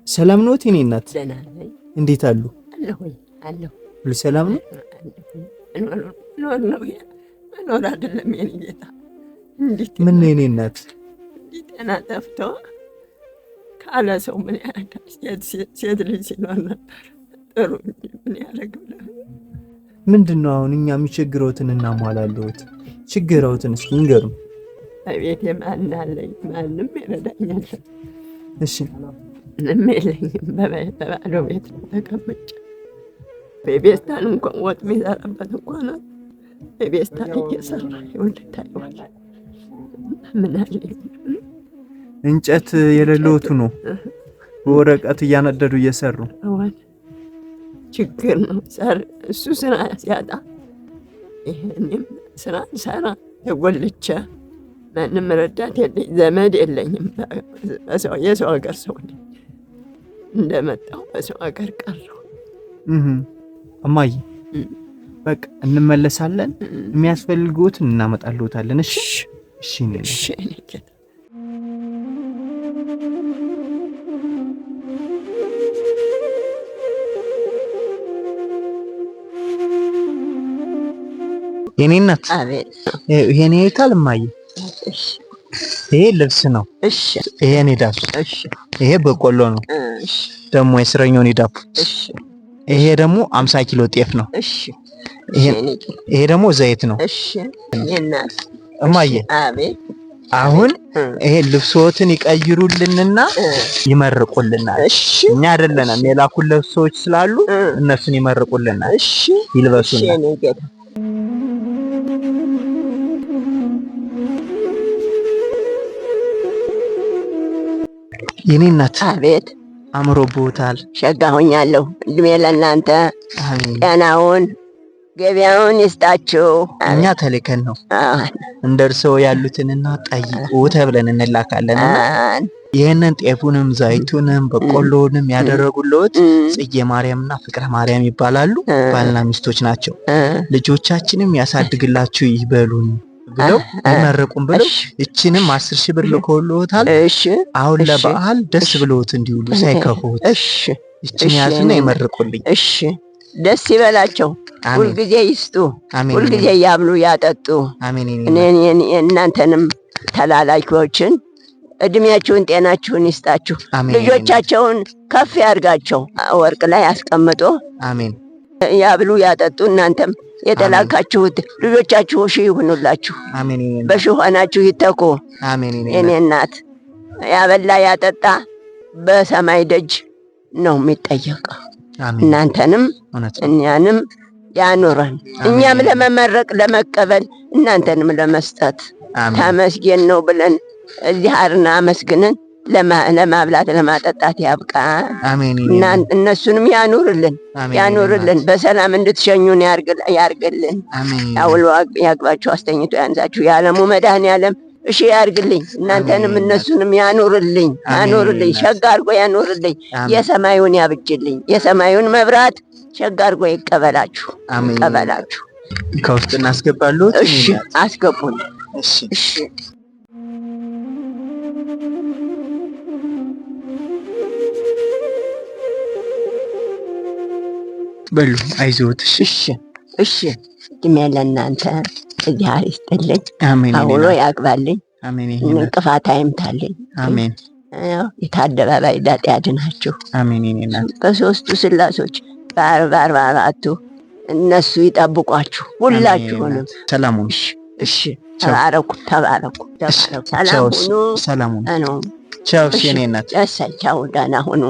ሰላም ነው የኔ እናት? ደህና ነኝ። እንዴት አሉ? አለሁ። ሁሉ ሰላም ነው? መኖር አይደለም የኔ ጌታ። እንዴት ምን ነው የኔ እናት? እንዴት ጤና ጠፍቶ ካለ ሰው ምን ያደርጋል? ሴት ልጅ ሲኖር ነበር ጥሩ። ምን ያደርግ ብለህ ምንድነው አሁን እኛ የሚቸግረውትን እናሟላለሁት። ችግረውትን እስኪ ንገሩን። ቤቴ ማን አለኝ? ማንም ይረዳኛል። እሺ ምንም የለኝም። በባዶ ቤት ተቀምጬ በቤስታን እንኳን ወጥ የሚሰራበት እንኳን በቤስታን እየሰራ ይኸውልህ ታየዋለህ። ምን አለኝ? እንጨት የሌለውቱ ነው በወረቀት እያነደዱ እየሰሩ ችግር ነው። እሱ ስራ ሲያጣ ይሄንም ስራ ሰራ የጎልቻ ማንም ረዳት የለኝ፣ ዘመድ የለኝም። የሰው ሀገር ሰው ነኝ። እንደመጣሁ በሰው ሀገር ቀረሁ። እማዬ በቃ እንመለሳለን። የሚያስፈልጉትን እናመጣልዎታለን። እሺ እሺ እሺ ጌታ። የኔ እናት አቤት። ይሄን ይታል እማዬ። እሺ ይሄ ልብስ ነው። እሺ ይሄ ኒዳፍ። እሺ ይሄ በቆሎ ነው። እሺ ደግሞ የስረኛው ኒዳፍ። እሺ ይሄ ደግሞ 50 ኪሎ ጤፍ ነው። እሺ ይሄ ደግሞ ዘይት ነው። እሺ የናት እማዬ አቤት። አሁን ይሄ ልብሶትን ይቀይሩልንና ይመርቁልናል። እሺ እኛ አይደለንም የላኩለት ሰዎች ስላሉ እነሱን ይመርቁልናል። እሺ ይልበሱና እሺ ጌታ። የኔ እናት አቤት። አምሮብዎታል። ሸጋ ሆኛለሁ። እድሜ ለእናንተ ጤናውን ገቢያውን ይስጣችሁ። እኛ ተልከን ነው እንደርሰው ያሉትንና ጠይቁ ተብለን እንላካለን። ይሄንን ጤፉንም ዘይቱንም በቆሎንም ያደረጉልዎት ጽጌ ማርያምና ፍቅረ ማርያም ይባላሉ። ባልና ሚስቶች ናቸው። ልጆቻችንም ያሳድግላችሁ ይበሉን ብለው ይመረቁን ብለው እቺንም 10 ሺህ ብር ልከውልዎታል። እሺ አሁን ለበዓል ደስ ብሎት እንዲውሉ ሳይከፉት እሺ እቺን ያዙና ይመርቁልኝ። እሺ ደስ ይበላቸው። ሁልጊዜ ይስጡ። ሁልጊዜ ያብሉ ያጠጡ። አሜን። እናንተንም ተላላኪዎችን እድሜያችሁን ጤናችሁን ይስጣችሁ። ልጆቻቸውን ከፍ ያርጋቸው። ወርቅ ላይ አስቀምጦ አሜን ያብሉ ያጠጡ። እናንተም የተላካችሁት ልጆቻችሁ ሺህ ይሁኑላችሁ። አሜን። በሺህ ሆናችሁ ይተኩ። አሜን። የኔ እናት ያበላ ያጠጣ በሰማይ ደጅ ነው የሚጠየቀው። እናንተንም እኛንም ያኑረን። እኛም ለመመረቅ ለመቀበል እናንተንም ለመስጠት ተመስገን ነው ብለን እዚህ አርና አመስግነን ለማብላት ለማጠጣት ያብቃ። እነሱንም ያኑርልን። በሰላም እንድትሸኙን ያርግልን። ያውሎ ያግባችሁ አስተኝቶ ያንዛችሁ የዓለሙ መድኃኔዓለም እሺ ያርግልኝ። እናንተንም እነሱንም ያኑርልኝ። ሸጋ አድርጎ ያኑርልኝ። የሰማዩን ያብጅልኝ። የሰማዩን መብራት ሸጋ አድርጎ ይቀበላችሁ። ከውስጥ እናስገባሉት። እሺ አስገቡን። እሺ በሉ አይዞት። እሺ እድሜ ለእናንተ እግዚአብሔር ይስጥልኝ። አሜን። አውሎ ያግባልኝ። አሜን። እንቅፋት አይምታልኝ። አሜን። የታደባባይ ዳጤ ያድናችሁ። አሜን። በሶስቱ ስላሶች በ44ቱ እነሱ ይጠብቋችሁ ሁላችሁንም። ሰላሙን። እሺ ተባረኩ። ሰላም ሁኑ። ቻው። የኔ እናት ቻው። ደህና ሁኑ።